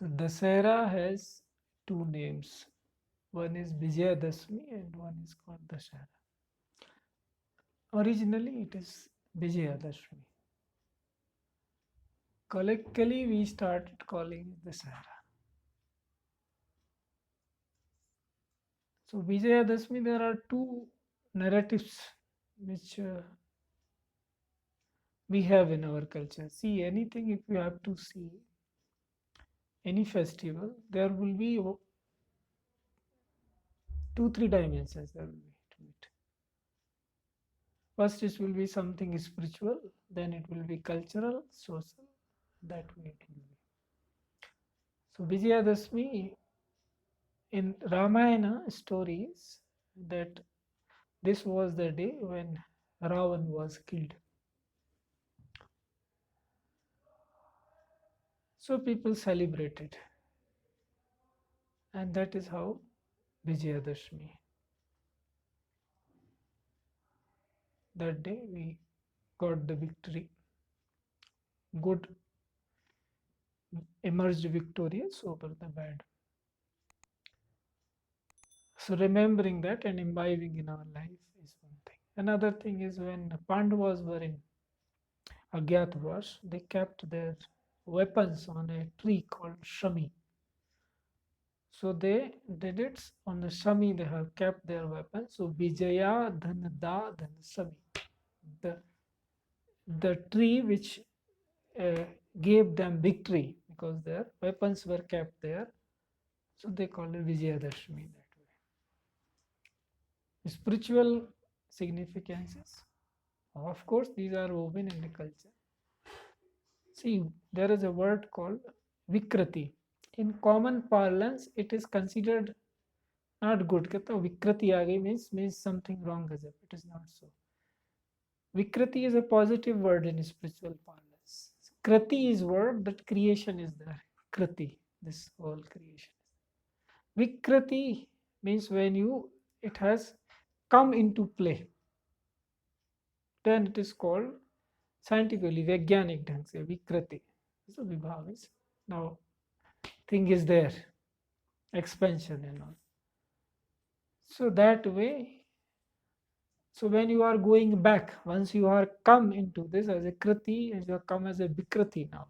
So Dussehra has two names. One is Vijay Dashami and one is called Dussehra. Originally it is Vijay Dashami. Collectively we started calling it Dussehra. So Vijay Dashami, there are two narratives which we have in our culture. See, anything, if you have to see any festival, there will be two, three dimensions there will be to it. First, it will be something spiritual, then it will be cultural, social, that way it will be. So Vijayadashmi in Ramayana stories that this was the day when Ravan was killed. So people celebrated, and that is how Vijayadashmi. That day we got the victory. Good emerged victorious over the bad. So remembering that and imbibing in our life is one thing. Another thing is when Pandavas were in Agyatvash, they kept their weapons on a tree called Shami. So they did it on the Shami, they have kept their weapons. So Vijaya Dhanada Dhan Shami. The, the tree which uh, gave them victory because their weapons were kept there. So they call it Vijayadashmi that way. Spiritual significances. Of course, these are woven in the culture. See, there is a word called Vikrati. In common parlance, it is considered not good. कहता Vikrati आ गई means something wrong is it. It is not so. Vikrati is a positive word in spiritual parlance. Krati is word that creation is there. Krati, this whole creation. Vikrati means when it has come into play. Then it is called scientifically वैज्ञानिक ढंग से विकृति. So विभाग is now thing is there, expansion and all. So that way, so when you are going back, once you are come into this as a kriti, as you are come as a vikriti now,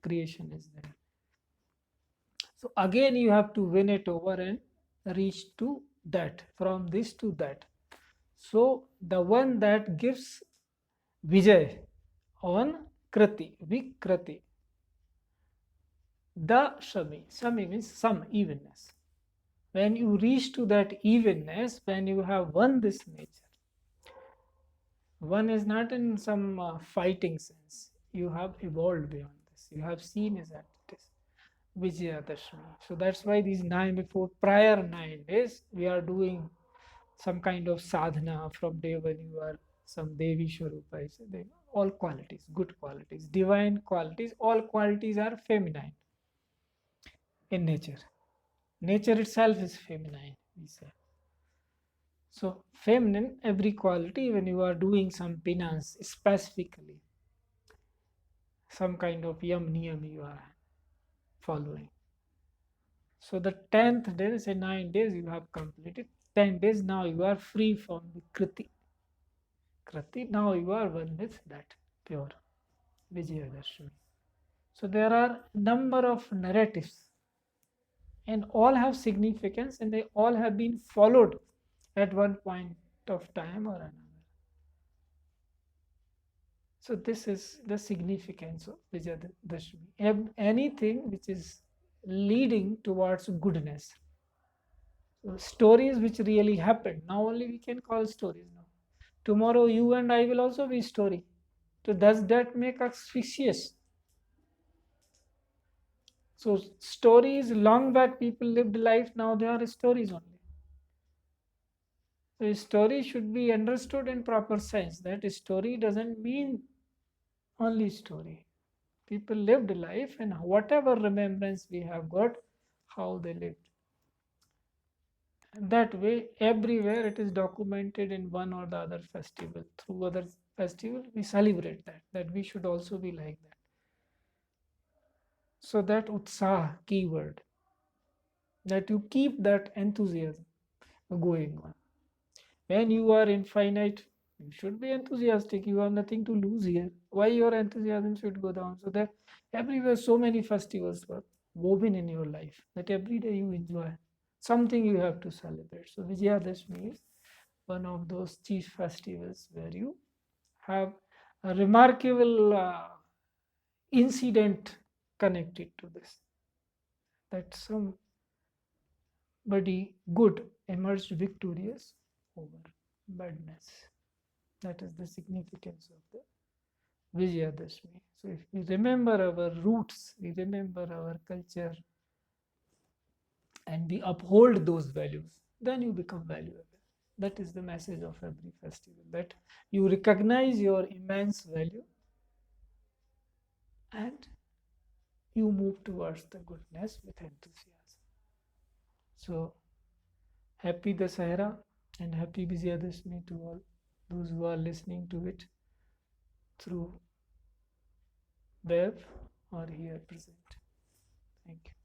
creation is there. So again you have to win it over and reach to that, from this to that. So the one that gives Vijay on kriti, vikrati. The Shami means some evenness. When you reach to that evenness, when you have won this nature, one is not in some fighting sense. You have evolved beyond this. You have seen is that it is Vijayadashmi. So that's why these prior 9 days, we are doing some kind of sadhana from day when you are some Devi Swarupa. All qualities, good qualities, divine qualities, all qualities are feminine in nature. Nature itself is feminine, we say. So, feminine, every quality, when you are doing some penance specifically, some kind of yam niyam you are following. So, the 10th day, say 9 days you have completed, 10 days now you are free from the kriti. Kriti, now you are one with that pure Vijayadashmi. So, there are number of narratives and all have significance and they all have been followed at one point of time or another. So this is the significance of Vijayadashmi. Anything which is leading towards goodness. So stories which really happened. Now only we can call stories now. Tomorrow you and I will also be story. So does that make us fictitious? So stories long back people lived life, now they are stories only. So story should be understood in proper sense. That story doesn't mean only story. People lived life and whatever remembrance we have got, how they lived. And that way, everywhere it is documented in one or the other festival. Through other festival, we celebrate that we should also be like that. So that utsah keyword, that you keep that enthusiasm going on. When you are infinite, you should be enthusiastic. You have nothing to lose here. Why your enthusiasm should go down? So that everywhere so many festivals were woven in your life that every day you enjoy something, you have to celebrate. So Vijayadashmi is one of those chief festivals where you have a remarkable incident connected to this, that somebody good emerged victorious over badness. That is the significance of the Vijayadashmi. So if we remember our roots, we remember our culture, and we uphold those values, then you become valuable. That is the message of every festival, that you recognize your immense value and you move towards the goodness with enthusiasm. So happy Dussehra and happy Vijayadashmi to all those who are listening to it through web or here present. Thank you.